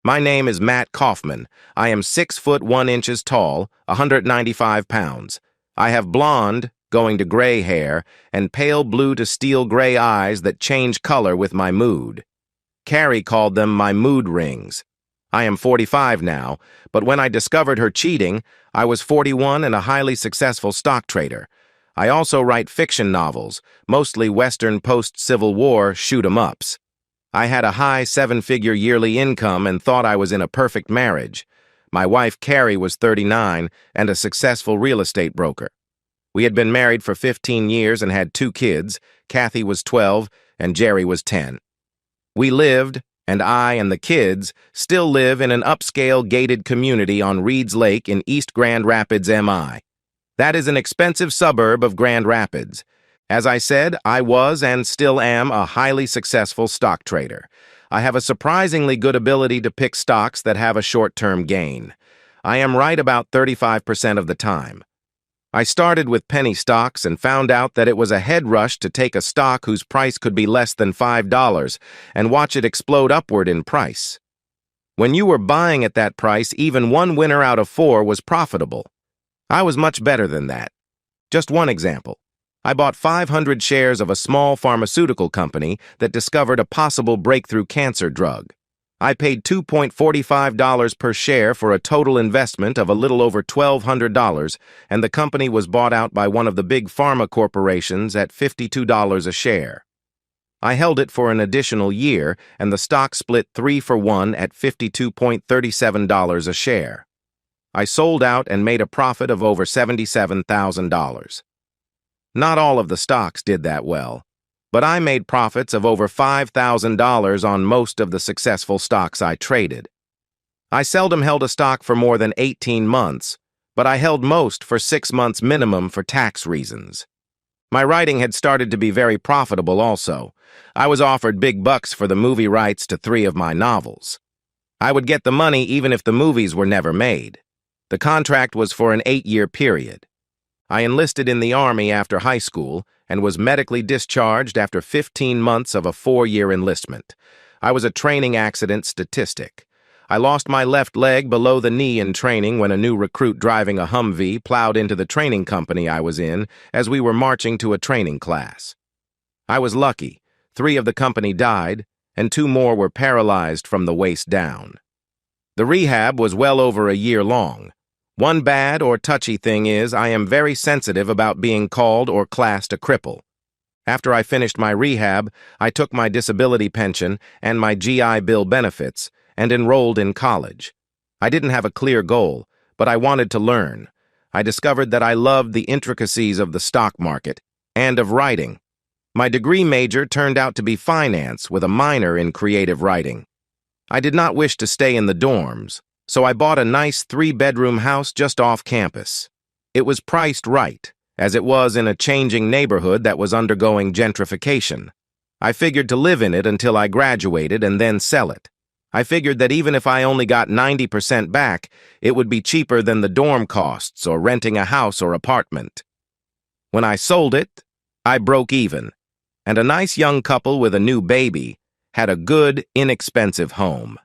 My name is Matt Kaufman. I am 6 foot 1 inches tall, 195 pounds. I have blonde, going to gray hair, and pale blue to steel gray eyes that change color with my mood. Carrie called them my mood rings. I am 45 now, but when I discovered her cheating, I was 41 and a highly successful stock trader. I also write fiction novels, mostly Western post-Civil War shoot-'em-ups. I had a high 7-figure yearly income and thought I was in a perfect marriage. My wife, Carrie, was 39 and a successful real estate broker. We had been married for 15 years and had 2 kids. Kathy was 12 and Jerry was 10. We lived, and I and the kids still live in an upscale gated community on Reeds Lake in East Grand Rapids, MI. That is an expensive suburb of Grand Rapids. As I said, I was and still am a highly successful stock trader. I have a surprisingly good ability to pick stocks that have a short-term gain. I am right about 35% of the time. I started with penny stocks and found out that it was a head rush to take a stock whose price could be less than $5 and watch it explode upward in price. When you were buying at that price, even one winner out of 4 was profitable. I was much better than that. Just one example. I bought 500 shares of a small pharmaceutical company that discovered a possible breakthrough cancer drug. I paid $2.45 per share for a total investment of a little over $1,200, and the company was bought out by one of the big pharma corporations at $52 a share. I held it for an additional year, and the stock split 3-for-1 at $52.37 a share. I sold out and made a profit of over $77,000. Not all of the stocks did that well, but I made profits of over $5,000 on most of the successful stocks I traded. I seldom held a stock for more than 18 months, but I held most for 6 months minimum for tax reasons. My writing had started to be very profitable also. I was offered big bucks for the movie rights to 3 of my novels. I would get the money even if the movies were never made. The contract was for an 8-year period. I enlisted in the Army after high school and was medically discharged after 15 months of a 4-year enlistment. I was a training accident statistic. I lost my left leg below the knee in training when a new recruit driving a Humvee plowed into the training company I was in as we were marching to a training class. I was lucky. 3 of the company died, and 2 more were paralyzed from the waist down. The rehab was well over a year long. One bad or touchy thing is I am very sensitive about being called or classed a cripple. After I finished my rehab, I took my disability pension and my GI Bill benefits and enrolled in college. I didn't have a clear goal, but I wanted to learn. I discovered that I loved the intricacies of the stock market and of writing. My degree major turned out to be finance with a minor in creative writing. I did not wish to stay in the dorms, so I bought a nice 3-bedroom house just off campus. It was priced right, as it was in a changing neighborhood that was undergoing gentrification. I figured to live in it until I graduated and then sell it. I figured that even if I only got 90% back, it would be cheaper than the dorm costs or renting a house or apartment. When I sold it, I broke even, and a nice young couple with a new baby had a good, inexpensive home.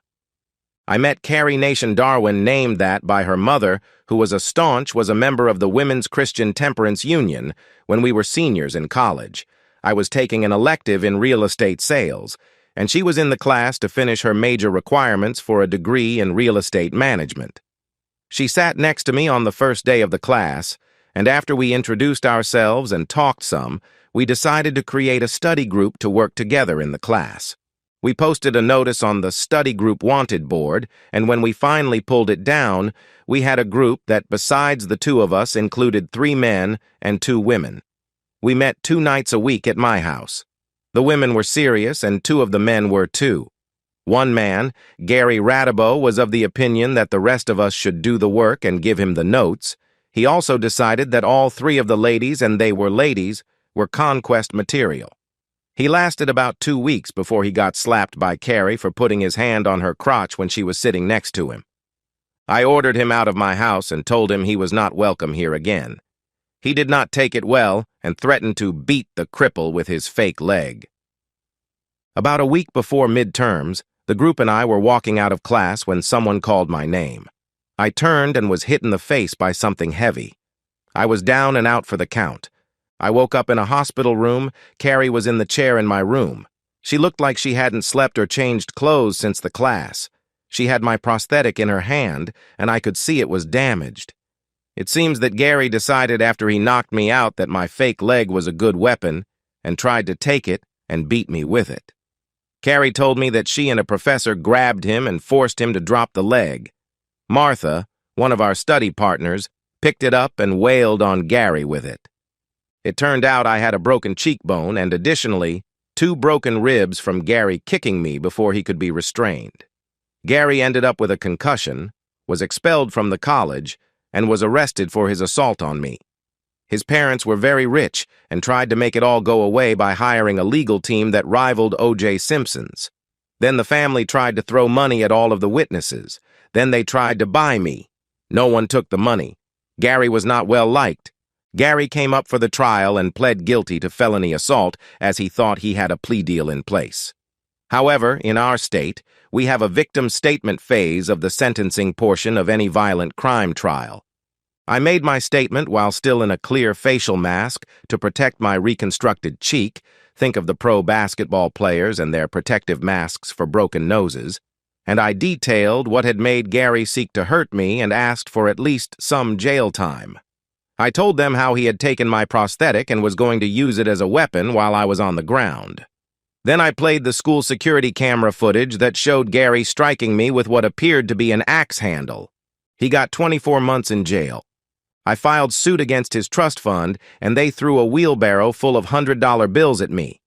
I met Carrie Nation Darwin, named that by her mother, who was a member of the Women's Christian Temperance Union when we were seniors in college. I was taking an elective in real estate sales, and she was in the class to finish her major requirements for a degree in real estate management. She sat next to me on the first day of the class, and after we introduced ourselves and talked some, we decided to create a study group to work together in the class. We posted a notice on the study group wanted board, and when we finally pulled it down, we had a group that, besides the 2 of us, included 3 men and 2 women. We met 2 nights a week at my house. The women were serious, and 2 of the men were too. One man, Gary Radibo, was of the opinion that the rest of us should do the work and give him the notes. He also decided that all 3 of the ladies, and they were ladies, were conquest material. He lasted about 2 weeks before he got slapped by Carrie for putting his hand on her crotch when she was sitting next to him. I ordered him out of my house and told him he was not welcome here again. He did not take it well and threatened to beat the cripple with his fake leg. About a week before midterms, The group and I were walking out of class when someone called my name. I turned and was hit in the face by something heavy. I was down and out for the count. I woke up in a hospital room. Carrie was in the chair in my room. She looked like she hadn't slept or changed clothes since the class. She had my prosthetic in her hand, and I could see it was damaged. It seems that Gary decided after he knocked me out that my fake leg was a good weapon and tried to take it and beat me with it. Carrie told me that she and a professor grabbed him and forced him to drop the leg. Martha, one of our study partners, picked it up and wailed on Gary with it. It turned out I had a broken cheekbone and, additionally, 2 broken ribs from Gary kicking me before he could be restrained. Gary ended up with a concussion, was expelled from the college, and was arrested for his assault on me. His parents were very rich and tried to make it all go away by hiring a legal team that rivaled O.J. Simpson's. Then the family tried to throw money at all of the witnesses. Then they tried to buy me. No one took the money. Gary was not well liked. Gary came up for the trial and pled guilty to felony assault as he thought he had a plea deal in place. However, in our state, we have a victim statement phase of the sentencing portion of any violent crime trial. I made my statement while still in a clear facial mask to protect my reconstructed cheek. Think of the pro basketball players and their protective masks for broken noses. And I detailed what had made Gary seek to hurt me and asked for at least some jail time. I told them how he had taken my prosthetic and was going to use it as a weapon while I was on the ground. Then I played the school security camera footage that showed Gary striking me with what appeared to be an axe handle. He got 24 months in jail. I filed suit against his trust fund, and they threw a wheelbarrow full of $100 bills at me.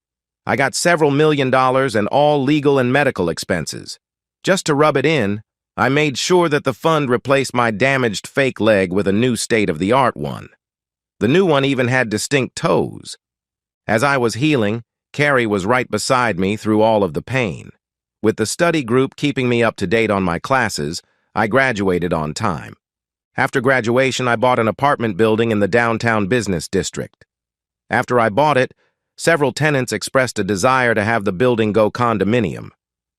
I got several $1,000,000 and all legal and medical expenses. Just to rub it in, I made sure that the fund replaced my damaged fake leg with a new state-of-the-art one. The new one even had distinct toes. As I was healing, Carrie was right beside me through all of the pain. With the study group keeping me up to date on my classes, I graduated on time. After graduation, I bought an apartment building in the downtown business district. After I bought it, several tenants expressed a desire to have the building go condominium.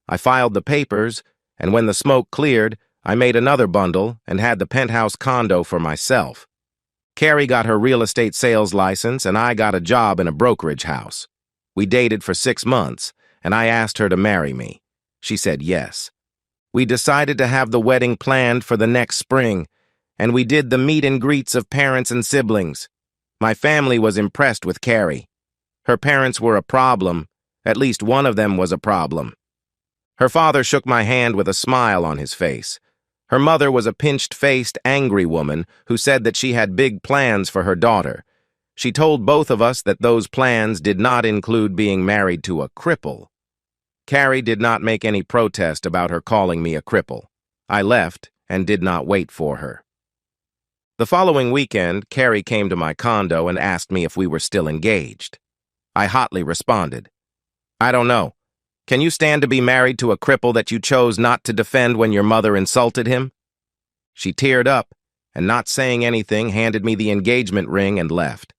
I filed the papers, and when the smoke cleared, I made another bundle and had the penthouse condo for myself. Carrie got her real estate sales license, and I got a job in a brokerage house. We dated for 6 months, and I asked her to marry me. She said yes. We decided to have the wedding planned for the next spring, and we did the meet and greets of parents and siblings. My family was impressed with Carrie. Her parents were a problem. At least one of them was a problem. Her father shook my hand with a smile on his face. Her mother was a pinched-faced, angry woman who said that she had big plans for her daughter. She told both of us that those plans did not include being married to a cripple. Carrie did not make any protest about her calling me a cripple. I left and did not wait for her. The following weekend, Carrie came to my condo and asked me if we were still engaged. I hotly responded, "I don't know. Can you stand to be married to a cripple that you chose not to defend when your mother insulted him?" She teared up and, not saying anything, handed me the engagement ring and left.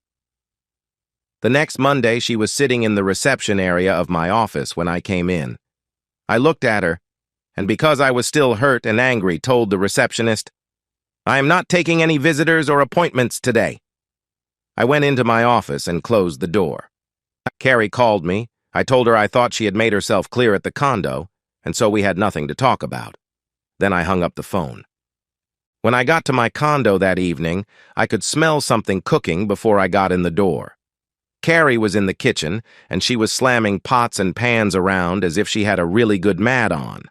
The next Monday, she was sitting in the reception area of my office when I came in. I looked at her, and because I was still hurt and angry, told the receptionist, "I am not taking any visitors or appointments today." I went into my office and closed the door. Carrie called me. I told her I thought she had made herself clear at the condo, and so we had nothing to talk about. Then I hung up the phone. When I got to my condo that evening, I could smell something cooking before I got in the door. Carrie was in the kitchen, and she was slamming pots and pans around as if she had a really good mad on.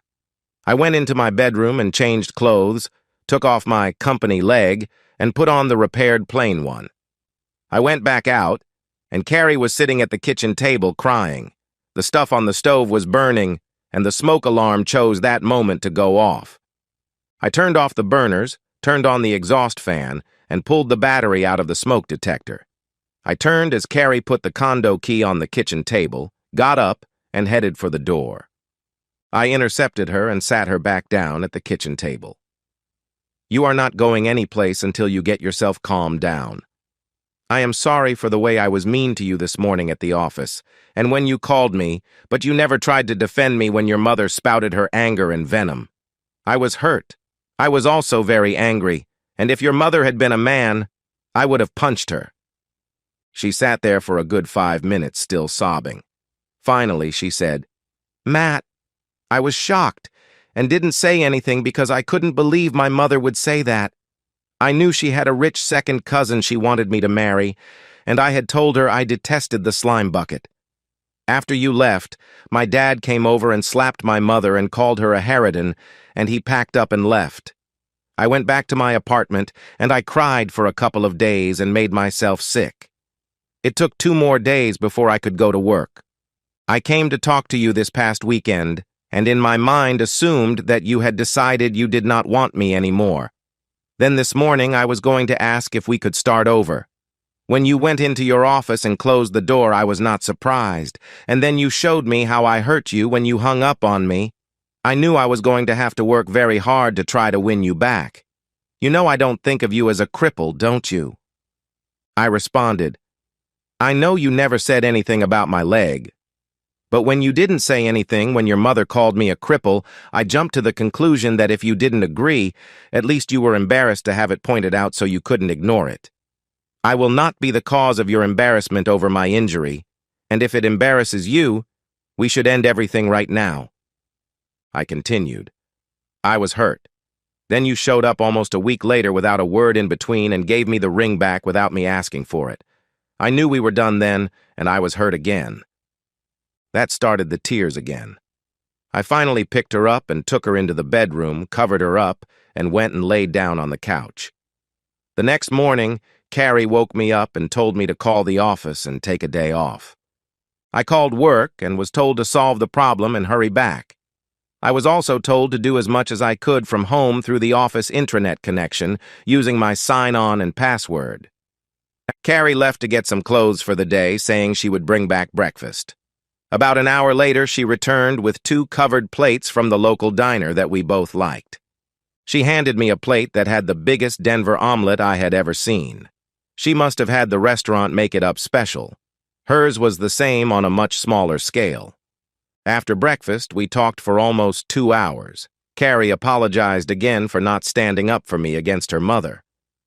I went into my bedroom and changed clothes, took off my company leg, and put on the repaired plain one. I went back out, and Carrie was sitting at the kitchen table crying. The stuff on the stove was burning, and the smoke alarm chose that moment to go off. I turned off the burners, turned on the exhaust fan, and pulled the battery out of the smoke detector. I turned as Carrie put the condo key on the kitchen table, got up, and headed for the door. I intercepted her and sat her back down at the kitchen table. "You are not going anyplace until you get yourself calmed down." I am sorry for the way I was mean to you this morning at the office, and when you called me, but you never tried to defend me when your mother spouted her anger and venom. I was hurt. I was also very angry, and if your mother had been a man, I would have punched her. She sat there for a good 5 minutes, still sobbing. Finally, she said, "Matt, I was shocked and didn't say anything because I couldn't believe my mother would say that. I knew she had a rich second cousin she wanted me to marry, and I had told her I detested the slime bucket. After you left, my dad came over and slapped my mother and called her a harridan, and he packed up and left. I went back to my apartment, and I cried for a couple of days and made myself sick. It took 2 more days before I could go to work. I came to talk to you this past weekend, and in my mind assumed that you had decided you did not want me anymore. Then this morning I was going to ask if we could start over. When you went into your office and closed the door, I was not surprised, and then you showed me how I hurt you when you hung up on me. I knew I was going to have to work very hard to try to win you back. You know I don't think of you as a cripple, don't you?" I responded, "I know you never said anything about my leg. But when you didn't say anything when your mother called me a cripple, I jumped to the conclusion that if you didn't agree, at least you were embarrassed to have it pointed out so you couldn't ignore it. I will not be the cause of your embarrassment over my injury, and if it embarrasses you, we should end everything right now." I continued, "I was hurt. Then you showed up almost a week later without a word in between and gave me the ring back without me asking for it. I knew we were done then, and I was hurt again." That started the tears again. I finally picked her up and took her into the bedroom, covered her up, and went and laid down on the couch. The next morning, Carrie woke me up and told me to call the office and take a day off. I called work and was told to solve the problem and hurry back. I was also told to do as much as I could from home through the office intranet connection, using my sign-on and password. Carrie left to get some clothes for the day, saying she would bring back breakfast. About an hour later, she returned with 2 covered plates from the local diner that we both liked. She handed me a plate that had the biggest Denver omelet I had ever seen. She must have had the restaurant make it up special. Hers was the same on a much smaller scale. After breakfast, we talked for almost 2 hours. Carrie apologized again for not standing up for me against her mother.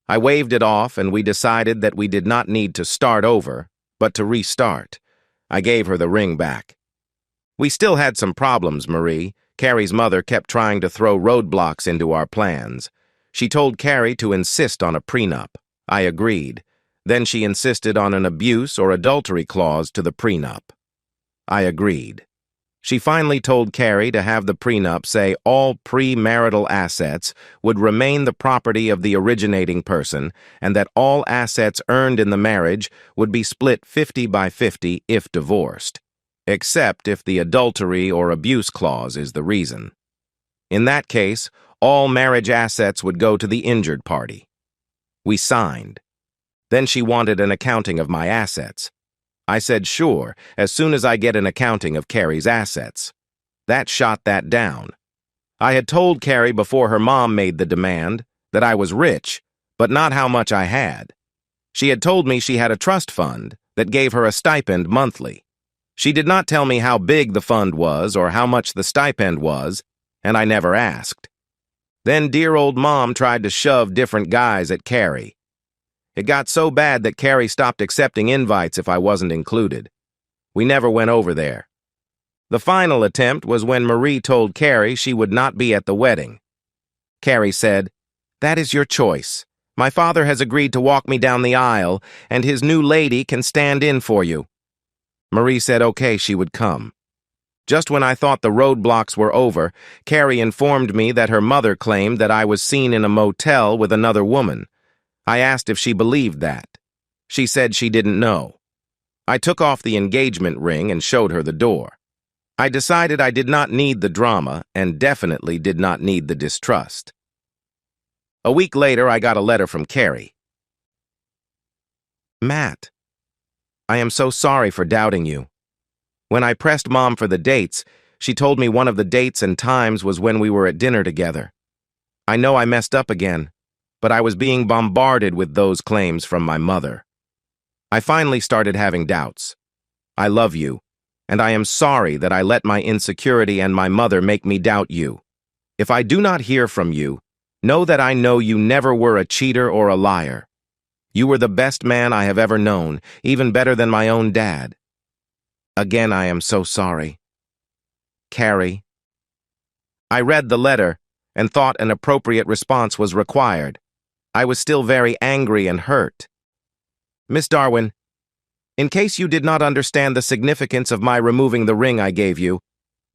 I waved it off, and we decided that we did not need to start over, but to restart. I gave her the ring back. We still had some problems, Marie. Carrie's mother kept trying to throw roadblocks into our plans. She told Carrie to insist on a prenup. I agreed. Then she insisted on an abuse or adultery clause to the prenup. I agreed. She finally told Carrie to have the prenup say all premarital assets would remain the property of the originating person and that all assets earned in the marriage would be split 50-50 if divorced, except if the adultery or abuse clause is the reason. In that case, all marriage assets would go to the injured party. We signed. Then she wanted an accounting of my assets. I said sure, as soon as I get an accounting of Carrie's assets. That shot that down. I had told Carrie before her mom made the demand that I was rich, but not how much I had. She had told me she had a trust fund that gave her a stipend monthly. She did not tell me how big the fund was or how much the stipend was, and I never asked. Then dear old Mom tried to shove different guys at Carrie. It got so bad that Carrie stopped accepting invites if I wasn't included. We never went over there. The final attempt was when Marie told Carrie she would not be at the wedding. Carrie said, "That is your choice. My father has agreed to walk me down the aisle, and his new lady can stand in for you." Marie said okay, she would come. Just when I thought the roadblocks were over, Carrie informed me that her mother claimed that I was seen in a motel with another woman. I asked if she believed that. She said she didn't know. I took off the engagement ring and showed her the door. I decided I did not need the drama and definitely did not need the distrust. A week later, I got a letter from Carrie. "Matt, I am so sorry for doubting you. When I pressed Mom for the dates, she told me one of the dates and times was when we were at dinner together. I know I messed up again, but I was being bombarded with those claims from my mother. I finally started having doubts. I love you, and I am sorry that I let my insecurity and my mother make me doubt you. If I do not hear from you, know that I know you never were a cheater or a liar. You were the best man I have ever known, even better than my own dad. Again, I am so sorry. Carrie. I read the letter and thought an appropriate response was required. I was still very angry and hurt. Miss Darwin, in case you did not understand the significance of my removing the ring I gave you,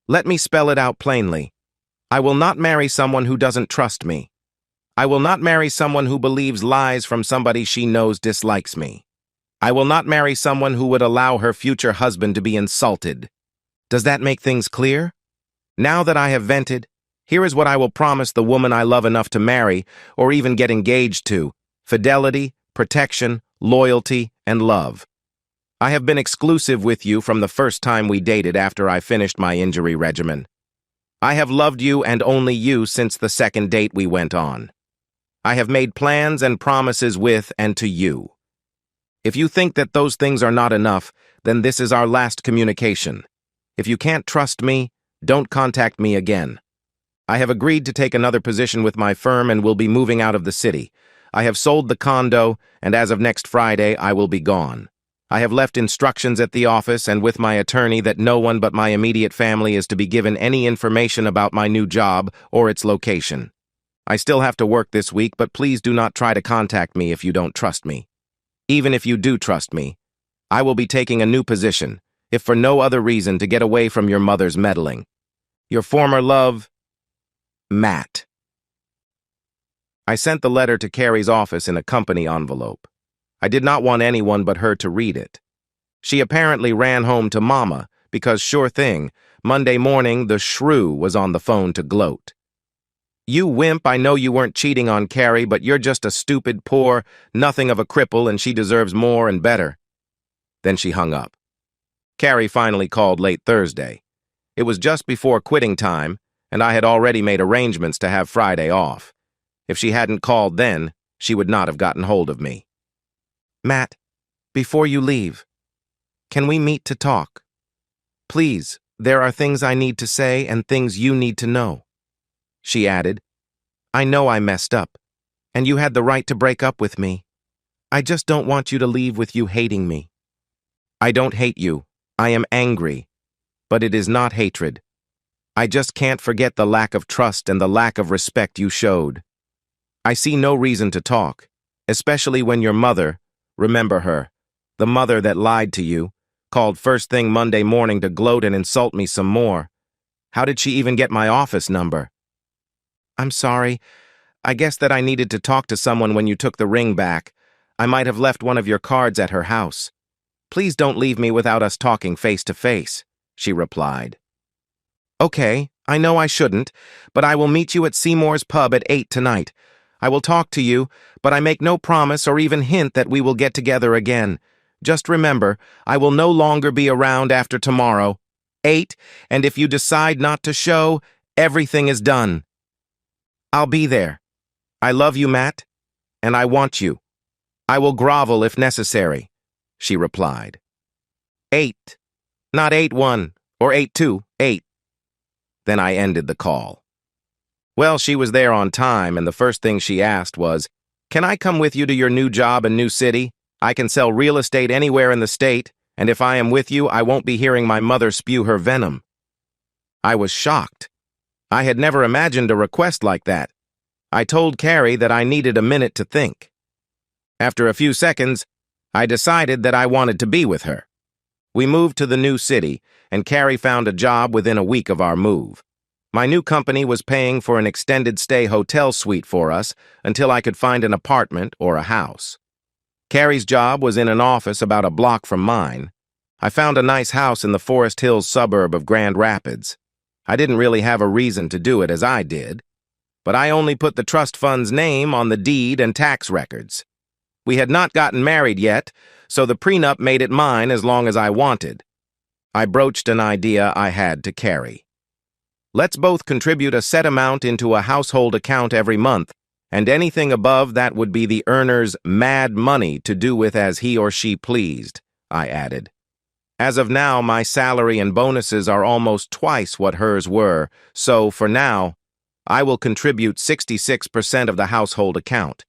let me spell it out plainly. I will not marry someone who doesn't trust me. I will not marry someone who believes lies from somebody she knows dislikes me. I will not marry someone who would allow her future husband to be insulted. Does that make things clear? Now that I have vented, here is what I will promise the woman I love enough to marry or even get engaged to: fidelity, protection, loyalty, and love. I have been exclusive with you from the first time we dated after I finished my injury regimen. I have loved you and only you since the second date we went on. I have made plans and promises with and to you. If you think that those things are not enough, then this is our last communication. If you can't trust me, don't contact me again. I have agreed to take another position with my firm and will be moving out of the city. I have sold the condo, and as of next Friday, I will be gone. I have left instructions at the office and with my attorney that no one but my immediate family is to be given any information about my new job or its location. I still have to work this week, but please do not try to contact me if you don't trust me. Even if you do trust me, I will be taking a new position, if for no other reason to get away from your mother's meddling. Your former love, Matt. I sent the letter to Carrie's office in a company envelope. I did not want anyone but her to read it. She apparently ran home to Mama because, sure thing, Monday morning the shrew was on the phone to gloat. You wimp, I know you weren't cheating on Carrie, but you're just a stupid, poor, nothing of a cripple, and she deserves more and better. Then she hung up. Carrie finally called late Thursday. It was just before quitting time, and I had already made arrangements to have Friday off. If she hadn't called then, she would not have gotten hold of me. Matt, before you leave, can we meet to talk? Please, there are things I need to say and things you need to know. She added, I know I messed up, and you had the right to break up with me. I just don't want you to leave with you hating me. I don't hate you. I am angry, but it is not hatred. I just can't forget the lack of trust and the lack of respect you showed. I see no reason to talk, especially when your mother, remember her, the mother that lied to you, called first thing Monday morning to gloat and insult me some more. How did she even get my office number? I'm sorry. I guess that I needed to talk to someone when you took the ring back. I might have left one of your cards at her house. Please don't leave me without us talking face to face, she replied. Okay, I know I shouldn't, but I will meet you at Seymour's pub at 8 tonight. I will talk to you, but I make no promise or even hint that we will get together again. Just remember, I will no longer be around after tomorrow. 8, and if you decide not to show, everything is done. I'll be there. I love you, Matt, and I want you. I will grovel if necessary, she replied. 8, not 8-1 or 8-2, 8. Then I ended the call. Well, she was there on time, and the first thing she asked was, Can I come with you to your new job and new city? I can sell real estate anywhere in the state, and if I am with you, I won't be hearing my mother spew her venom. I was shocked. I had never imagined a request like that. I told Carrie that I needed a minute to think. After a few seconds, I decided that I wanted to be with her. We moved to the new city, and Carrie found a job within a week of our move. My new company was paying for an extended stay hotel suite for us until I could find an apartment or a house. Carrie's job was in an office about a block from mine. I found a nice house in the Forest Hills suburb of Grand Rapids. I didn't really have a reason to do it as I did, but I only put the trust fund's name on the deed and tax records. We had not gotten married yet, so the prenup made it mine as long as I wanted. I broached an idea I had to Carrie. Let's both contribute a set amount into a household account every month, And anything above that would be the earner's mad money to do with as he or she pleased, I added. As of now, my salary and bonuses are almost twice what hers were, so, for now, I will contribute 66% of the household account.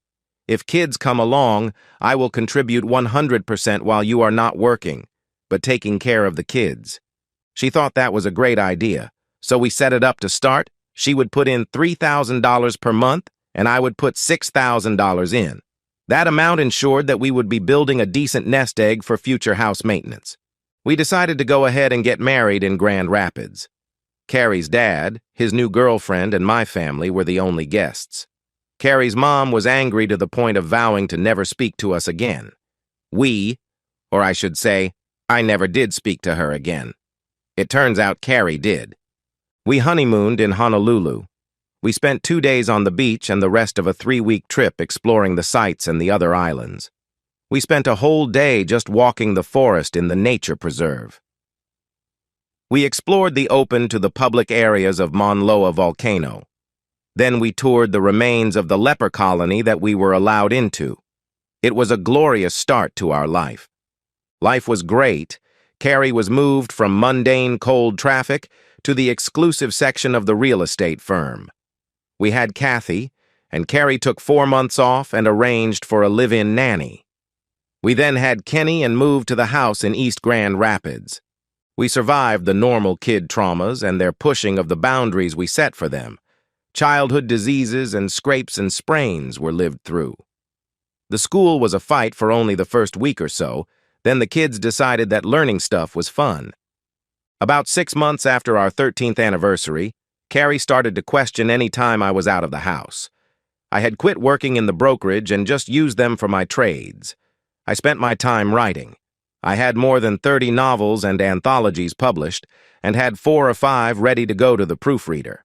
If kids come along, I will contribute 100% while you are not working, but taking care of the kids. She thought that was a great idea, so we set it up to start. She would put in $3,000 per month, and I would put $6,000 in. That amount ensured that we would be building a decent nest egg for future house maintenance. We decided to go ahead and get married in Grand Rapids. Carrie's dad, his new girlfriend, and my family were the only guests. Carrie's mom was angry to the point of vowing to never speak to us again. Or I should say, I never did speak to her again. It turns out Carrie did. We honeymooned in Honolulu. We spent 2 days on the beach and the rest of a 3-week trip exploring the sights and the other islands. We spent a whole day just walking the forest in the nature preserve. We explored the open to the public areas of Mauna Loa volcano. Then we toured the remains of the leper colony that we were allowed into. It was a glorious start to our life. Life was great. Carrie was moved from mundane cold traffic to the exclusive section of the real estate firm. We had Kathy, and Carrie took 4 months off and arranged for a live-in nanny. We then had Kenny and moved to the house in East Grand Rapids. We survived the normal kid traumas and their pushing of the boundaries we set for them. Childhood diseases and scrapes and sprains were lived through. The school was a fight for only the first week or so, then the kids decided that learning stuff was fun. About 6 months after our 13th anniversary, Carrie started to question any time I was out of the house. I had quit working in the brokerage and just used them for my trades. I spent my time writing. I had more than 30 novels and anthologies published, and had 4 or 5 ready to go to the proofreader.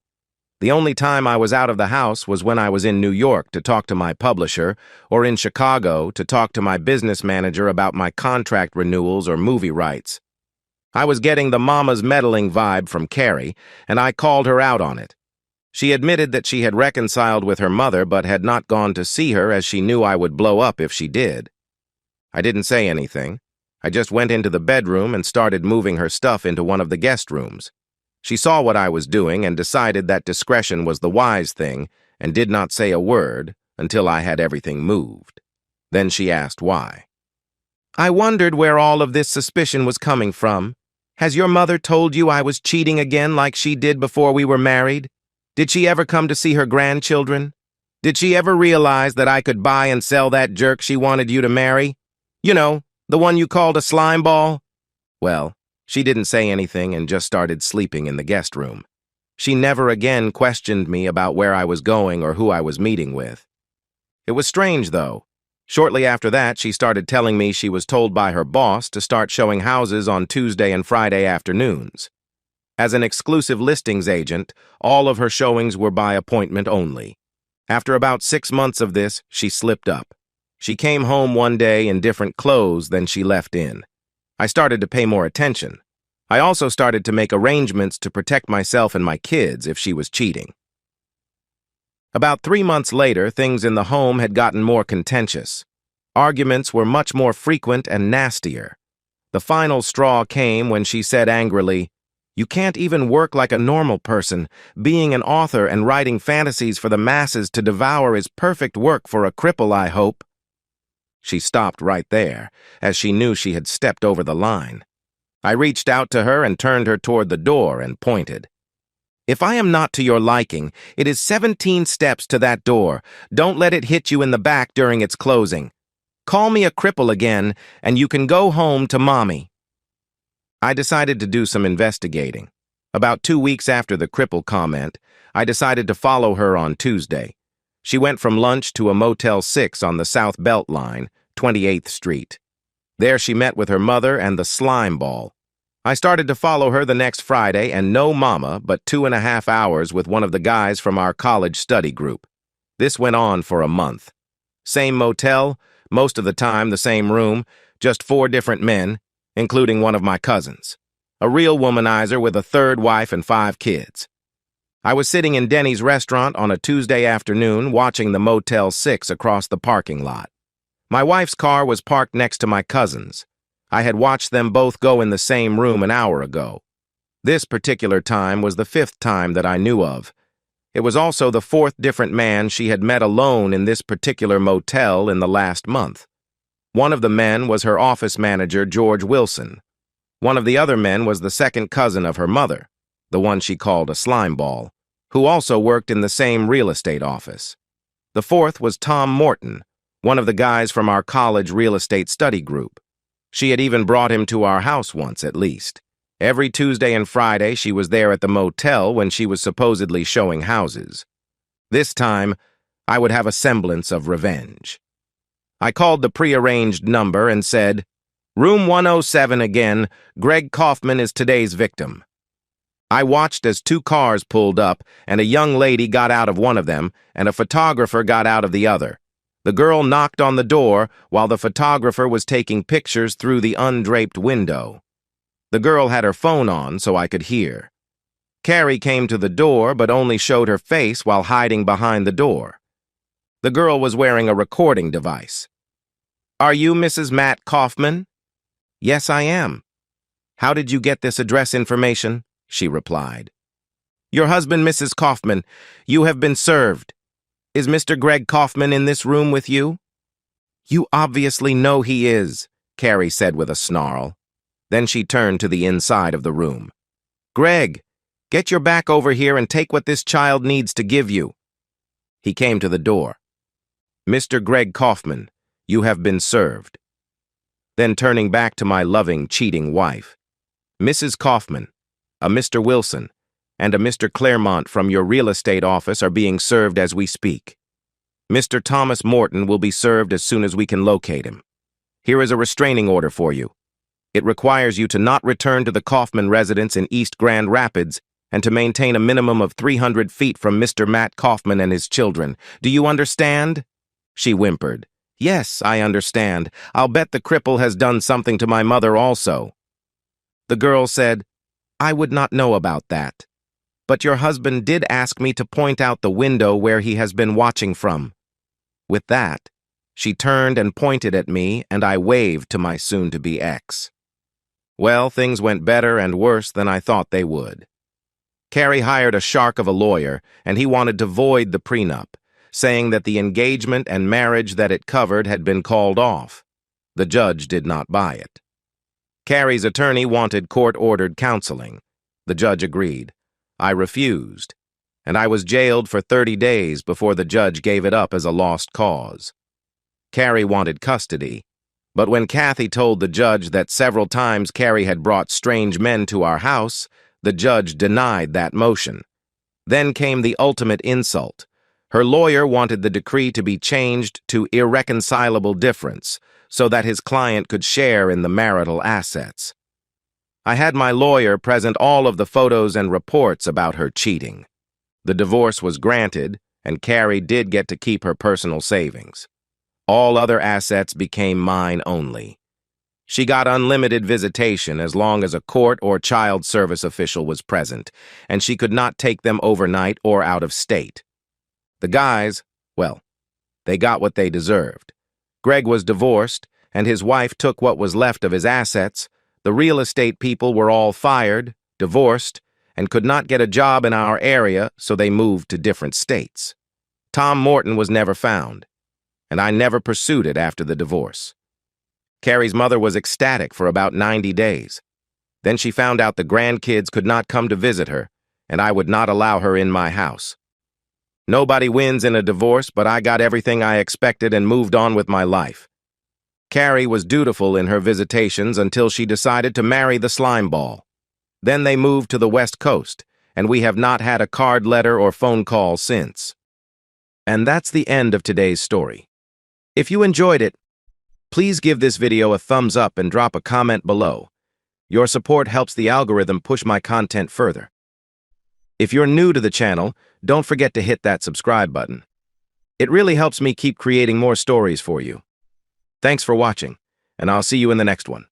The only time I was out of the house was when I was in New York to talk to my publisher, or in Chicago to talk to my business manager about my contract renewals or movie rights. I was getting the mama's meddling vibe from Carrie, and I called her out on it. She admitted that she had reconciled with her mother but had not gone to see her as she knew I would blow up if she did. I didn't say anything. I just went into the bedroom and started moving her stuff into one of the guest rooms. She saw what I was doing and decided that discretion was the wise thing and did not say a word until I had everything moved. Then she asked why. I wondered where all of this suspicion was coming from. Has your mother told you I was cheating again like she did before we were married? Did she ever come to see her grandchildren? Did she ever realize that I could buy and sell that jerk she wanted you to marry? You know, the one you called a slime ball? Well, she didn't say anything and just started sleeping in the guest room. She never again questioned me about where I was going or who I was meeting with. It was strange, though. Shortly after that, she started telling me she was told by her boss to start showing houses on Tuesday and Friday afternoons. As an exclusive listings agent, all of her showings were by appointment only. After about 6 months of this, she slipped up. She came home one day in different clothes than she left in. I started to pay more attention. I also started to make arrangements to protect myself and my kids if she was cheating. About 3 months later, things in the home had gotten more contentious. Arguments were much more frequent and nastier. The final straw came when she said angrily, "You can't even work like a normal person. Being an author and writing fantasies for the masses to devour is perfect work for a cripple, I hope." She stopped right there, as she knew she had stepped over the line. I reached out to her and turned her toward the door and pointed. If I am not to your liking, it is 17 steps to that door. Don't let it hit you in the back during its closing. Call me a cripple again, and you can go home to Mommy. I decided to do some investigating. About 2 weeks after the cripple comment, I decided to follow her on Tuesday. She went from lunch to a Motel 6 on the South Belt Line, 28th Street. There she met with her mother and the slime ball. I started to follow her the next Friday, and no mama, but 2.5 hours with one of the guys from our college study group. This went on for a month. Same motel, most of the time the same room, just 4 different men, including one of my cousins. A real womanizer with a 3rd wife and 5 kids. I was sitting in Denny's restaurant on a Tuesday afternoon watching the Motel 6 across the parking lot. My wife's car was parked next to my cousin's. I had watched them both go in the same room an hour ago. This particular time was the 5th time that I knew of. It was also the 4th different man she had met alone in this particular motel in the last month. One of the men was her office manager, George Wilson. One of the other men was the second cousin of her mother, the one she called a slimeball, who also worked in the same real estate office. The 4th was Tom Morton, one of the guys from our college real estate study group. She had even brought him to our house once, at least. Every Tuesday and Friday, she was there at the motel when she was supposedly showing houses. This time, I would have a semblance of revenge. I called the prearranged number and said, "Room 107 again. Greg Kaufman is today's victim." I watched as 2 cars pulled up, and a young lady got out of one of them, and a photographer got out of the other. The girl knocked on the door while the photographer was taking pictures through the undraped window. The girl had her phone on so I could hear. Carrie came to the door but only showed her face while hiding behind the door. The girl was wearing a recording device. "Are you Mrs. Matt Kaufman?" "Yes, I am." "How did you get this address information?" she replied. "Your husband, Mrs. Kaufman, you have been served. Is Mr. Greg Kaufman in this room with you?" "You obviously know he is," Carrie said with a snarl. Then she turned to the inside of the room. "Greg, get your back over here and take what this child needs to give you." He came to the door. "Mr. Greg Kaufman, you have been served." Then turning back to my loving, cheating wife, "Mrs. Kaufman, a Mr. Wilson, and a Mr. Claremont from your real estate office are being served as we speak. Mr. Thomas Morton will be served as soon as we can locate him. Here is a restraining order for you. It requires you to not return to the Kaufman residence in East Grand Rapids and to maintain a minimum of 300 feet from Mr. Matt Kaufman and his children. Do you understand?" She whimpered. "Yes, I understand. I'll bet the cripple has done something to my mother also." The girl said, "I would not know about that. But your husband did ask me to point out the window where he has been watching from." With that, she turned and pointed at me, and I waved to my soon-to-be ex. Well, things went better and worse than I thought they would. Carrie hired a shark of a lawyer, and he wanted to void the prenup, saying that the engagement and marriage that it covered had been called off. The judge did not buy it. Carrie's attorney wanted court-ordered counseling. The judge agreed. I refused, and I was jailed for 30 days before the judge gave it up as a lost cause. Carrie wanted custody, but when Kathy told the judge that several times Carrie had brought strange men to our house, the judge denied that motion. Then came the ultimate insult. Her lawyer wanted the decree to be changed to irreconcilable difference so that his client could share in the marital assets. I had my lawyer present all of the photos and reports about her cheating. The divorce was granted, and Carrie did get to keep her personal savings. All other assets became mine only. She got unlimited visitation as long as a court or child service official was present, and she could not take them overnight or out of state. The guys, well, they got what they deserved. Greg was divorced, and his wife took what was left of his assets. The real estate people were all fired, divorced, and could not get a job in our area, so they moved to different states. Tom Morton was never found, and I never pursued it after the divorce. Carrie's mother was ecstatic for about 90 days. Then she found out the grandkids could not come to visit her, and I would not allow her in my house. Nobody wins in a divorce, but I got everything I expected and moved on with my life. Carrie was dutiful in her visitations until she decided to marry the slimeball. Then they moved to the West Coast, and we have not had a card letter or phone call since. And that's the end of today's story. If you enjoyed it, please give this video a thumbs up and drop a comment below. Your support helps the algorithm push my content further. If you're new to the channel, don't forget to hit that subscribe button. It really helps me keep creating more stories for you. Thanks for watching, and I'll see you in the next one.